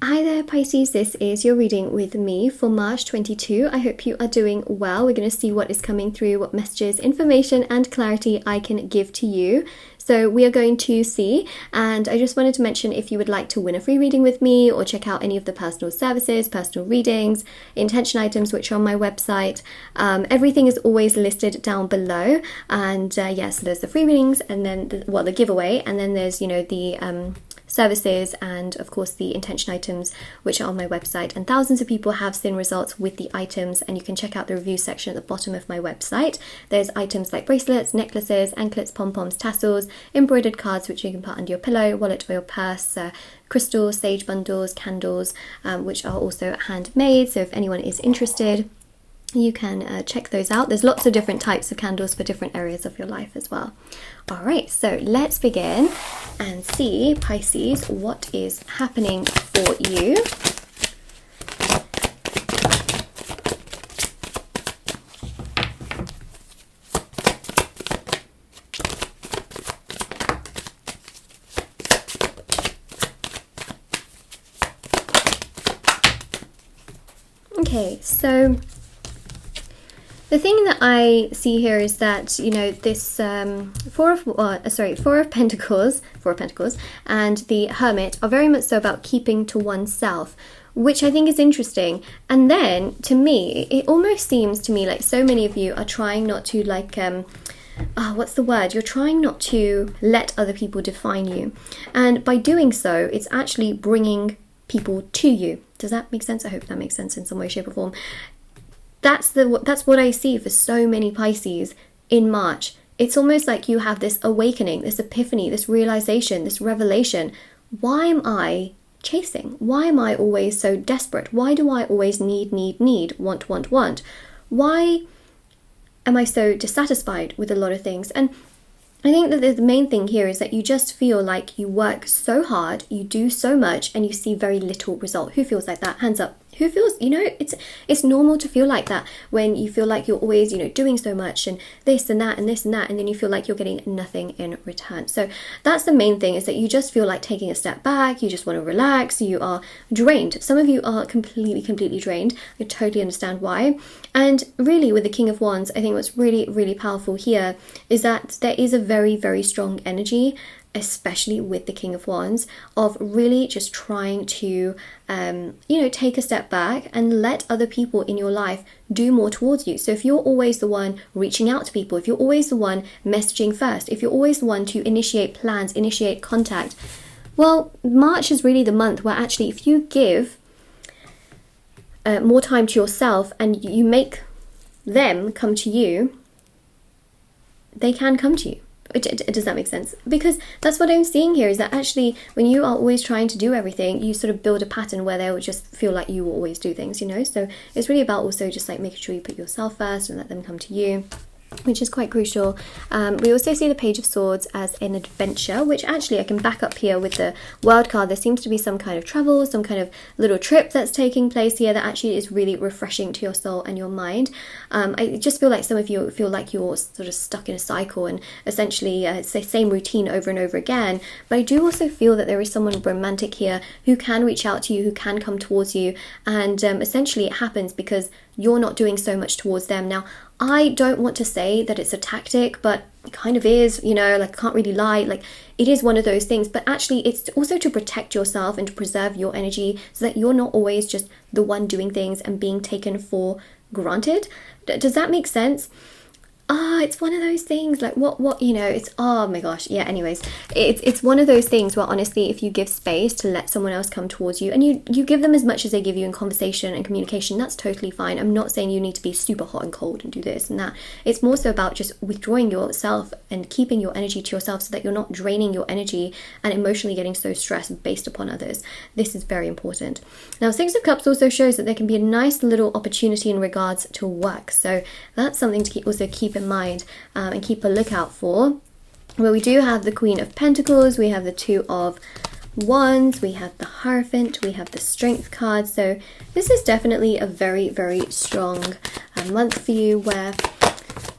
Hi there Pisces, this is your reading with me for March 22. I hope you are doing well. We're going to see what is coming through, what messages, information and clarity I can give to you. So we are going to see, and I just wanted to mention, if you would like to win a free reading with me or check out any of the personal services, personal readings, intention items which are on my website, everything is always listed down below. And yes, so there's the free readings and then the giveaway, and then there's, you know, the services and of course the intention items which are on my website, and thousands of people have seen results with the items, and you can check out the review section at the bottom of my website. There's items like bracelets, necklaces, anklets, pom-poms, tassels, embroidered cards which you can put under your pillow, wallet or your purse, crystals, sage bundles, candles, which are also handmade, so if anyone is interested you can check those out. There's lots of different types of candles for different areas of your life as well. Alright, so let's begin and see, Pisces, what is happening for you. Okay, so the thing that I see here is that, you know, this Four of Pentacles, and the Hermit are very much so about keeping to oneself, which I think is interesting. And then, to me, it almost seems to me like so many of you are trying not to, like, what's the word? You're trying not to let other people define you. And by doing so, it's actually bringing people to you. Does that make sense? I hope that makes sense in some way, shape or form. That's what I see for so many Pisces in March. It's almost like you have this awakening, this epiphany, this realization, this revelation. Why am I chasing? Why am I always so desperate? Why do I always need, want? Why am I so dissatisfied with a lot of things? And I think that the main thing here is that you just feel like you work so hard, you do so much, and you see very little result. Who feels like that? Hands up. Who feels, you know, it's normal to feel like that when you feel like you're always, you know, doing so much and this and that and this and that, and then you feel like you're getting nothing in return. So that's the main thing, is that you just feel like taking a step back, you just want to relax, you are drained. Some of you are completely drained. I totally understand why. And really with the King of Wands, I think what's really powerful here is that there is a very strong energy, especially with the King of Wands, of really just trying to, you know, take a step back and let other people in your life do more towards you. So if you're always the one reaching out to people, if you're always the one messaging first, if you're always the one to initiate plans, initiate contact, well, March is really the month where actually if you give more time to yourself and you make them come to you, they can come to you. Does that make sense? Because that's what I'm seeing here, is that actually when you are always trying to do everything, you sort of build a pattern where they will just feel like you will always do things, you know? So it's really about also just like making sure you put yourself first and let them come to you, which is quite crucial. We also see the Page of Swords as an adventure, which actually I can back up here with the World card. There seems to be some kind of travel, some kind of little trip that's taking place here that actually is really refreshing to your soul and your mind. I just feel like some of you feel like you're sort of stuck in a cycle and essentially it's the same routine over and over again. But I do also feel that there is someone romantic here who can reach out to you, who can come towards you, and essentially it happens because you're not doing so much towards them. Now, I don't want to say that it's a tactic, but it kind of is, you know, like I can't really lie, like it is one of those things, but actually it's also to protect yourself and to preserve your energy so that you're not always just the one doing things and being taken for granted. Does that make sense? It's one of those things, like what you know, it's, oh my gosh, yeah, anyways, it's one of those things where honestly, if you give space to let someone else come towards you, and you give them as much as they give you in conversation and communication, that's totally fine. I'm not saying you need to be super hot and cold and do this and that. It's more so about just withdrawing yourself and keeping your energy to yourself so that you're not draining your energy and emotionally getting so stressed based upon others. This is very important. Now, Six of Cups also shows that there can be a nice little opportunity in regards to work, so that's something to also keep in mind and keep a lookout for. Well, we do have the Queen of Pentacles, we have the Two of Wands, we have the Hierophant, we have the Strength card. So this is definitely a very strong month for you, where,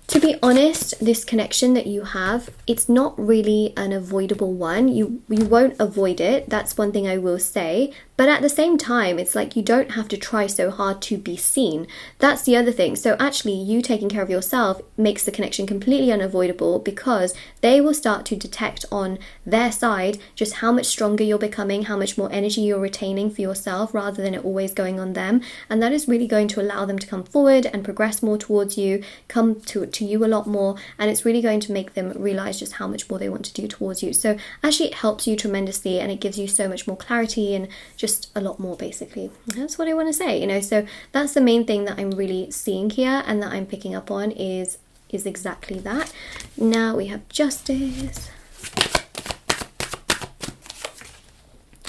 to be honest, this connection that you have, it's not really an avoidable one. You won't avoid it, that's one thing I will say, But at the same time, it's like you don't have to try so hard to be seen. That's the other thing. So actually, you taking care of yourself makes the connection completely unavoidable, because they will start to detect on their side just how much stronger you're becoming, how much more energy you're retaining for yourself, rather than it always going on them. And that is really going to allow them to come forward and progress more towards you, come to you a lot more. And it's really going to make them realize just how much more they want to do towards you. So actually, it helps you tremendously, and it gives you so much more clarity and just a lot more, basically. That's what I want to say, you know. So that's the main thing that I'm really seeing here and that I'm picking up on is exactly that. Now we have Justice,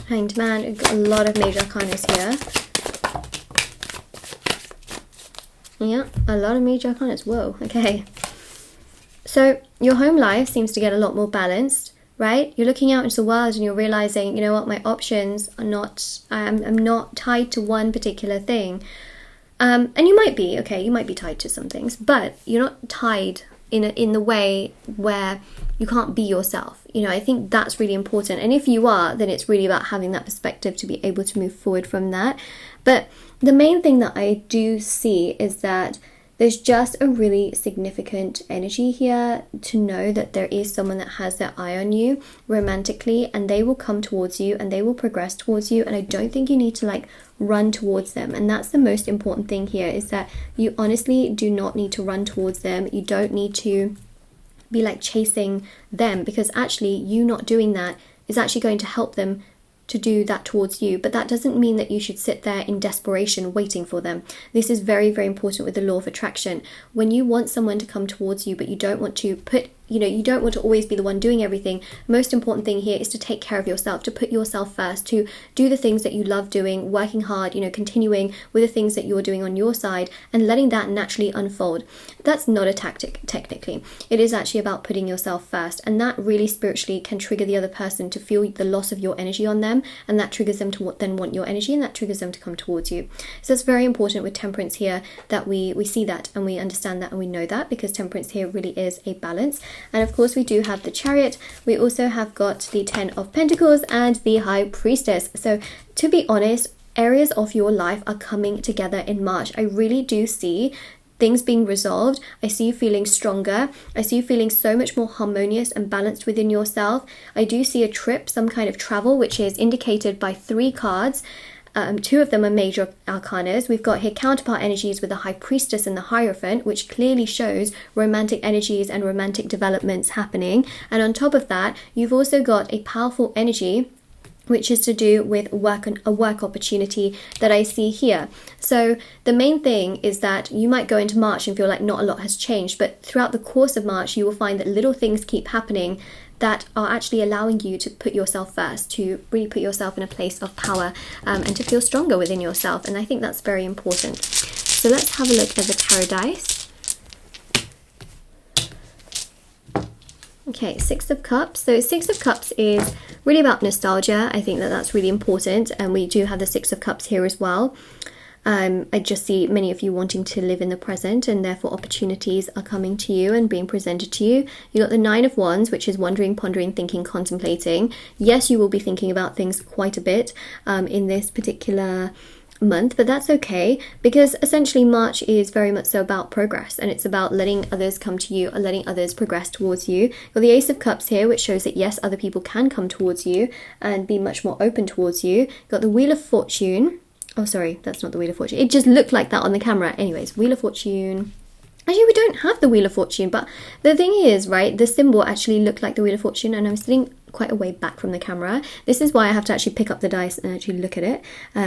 Hanged Man. We've got a lot of major arcanas here. Yeah, a lot of major arcanas. Whoa, okay. So your home life seems to get a lot more balanced, right? You're looking out into the world and you're realizing, you know what, my options are not, I'm not tied to one particular thing. And you might be, okay, you might be tied to some things, but you're not tied in the way where you can't be yourself. You know, I think that's really important. And if you are, then it's really about having that perspective to be able to move forward from that. But the main thing that I do see is that there's just a really significant energy here to know that there is someone that has their eye on you romantically, and they will come towards you and they will progress towards you. And I don't think you need to like run towards them. And that's the most important thing here, is that you honestly do not need to run towards them. You don't need to be like chasing them, because actually you not doing that is actually going to help them to do that towards you. But that doesn't mean that you should sit there in desperation waiting for them. This is very, very important with the law of attraction. When you want someone to come towards you, but you don't want to put, you know, you don't want to always be the one doing everything. Most important thing here is to take care of yourself, to put yourself first, to do the things that you love doing, working hard, you know, continuing with the things that you're doing on your side and letting that naturally unfold. That's not a tactic, technically. It is actually about putting yourself first, and that really spiritually can trigger the other person to feel the loss of your energy on them, and that triggers them to then want your energy, and that triggers them to come towards you. So it's very important with Temperance here that we see that and we understand that and we know that, because Temperance here really is a balance. And of course we do have the Chariot. We also have got the Ten of Pentacles and the High Priestess. So to be honest, areas of your life are coming together in March. I really do see things being resolved. I see you feeling stronger. I see you feeling so much more harmonious and balanced within yourself. I do see a trip, some kind of travel, which is indicated by 3 cards. 2 of them are major arcanas. We've got here counterpart energies with the High Priestess and the Hierophant, which clearly shows romantic energies and romantic developments happening. And on top of that, you've also got a powerful energy which is to do with a work opportunity that I see here. So the main thing is that you might go into March and feel like not a lot has changed, but throughout the course of March, you will find that little things keep happening that are actually allowing you to put yourself first, to really put yourself in a place of power and to feel stronger within yourself. And I think that's very important. So let's have a look at the tarot dice. Okay, 6 of Cups. So 6 of Cups is really about nostalgia. I think that that's really important. And we do have the 6 of Cups here as well. I just see many of you wanting to live in the present, and therefore opportunities are coming to you and being presented to you. You got the 9 of Wands, which is wondering, pondering, thinking, contemplating. Yes, you will be thinking about things quite a bit in this particular month, but that's okay, because essentially March is very much so about progress, and it's about letting others come to you and letting others progress towards you. You've got the Ace of Cups here, which shows that yes, other people can come towards you and be much more open towards you. You've got the Wheel of Fortune. Oh, sorry, that's not the Wheel of Fortune. It just looked like that on the camera. Anyways, Wheel of Fortune. Actually, we don't have the Wheel of Fortune, but the thing is, right, the symbol actually looked like the Wheel of Fortune, and I'm sitting quite a way back from the camera. This is why I have to actually pick up the dice and actually look at it,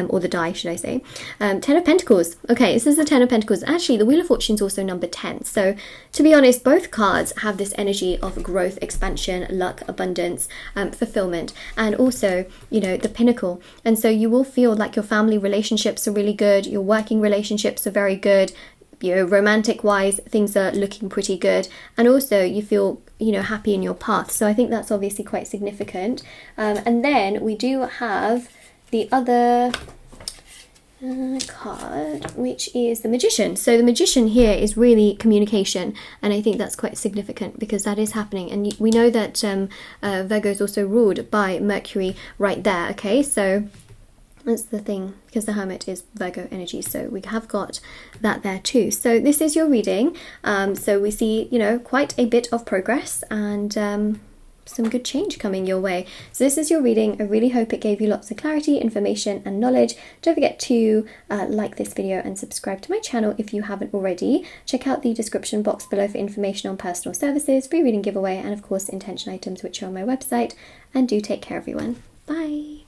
or the die, should I say. 10 of Pentacles. Okay, this is the 10 of Pentacles. Actually, the Wheel of Fortune is also number 10. So, to be honest, both cards have this energy of growth, expansion, luck, abundance, fulfillment, and also, you know, the pinnacle. And so you will feel like your family relationships are really good, your working relationships are very good, you know, romantic wise, things are looking pretty good, and also you feel, you know, happy in your path. So I think that's obviously quite significant. And then we do have the other card, which is the Magician. So the Magician here is really communication, and I think that's quite significant because that is happening. And we know that Virgo is also ruled by Mercury right there. Okay, so That's the thing, because the Hermit is Virgo energy, so we have got that there too. So this is your reading. So we see, you know, quite a bit of progress and some good change coming your way. So this is your reading. I really hope it gave you lots of clarity, information and knowledge. Don't forget to like this video and subscribe to my channel if you haven't already. Check out the description box below for information on personal services, free reading giveaway, and of course intention items, which are on my website. And do take care, everyone. Bye.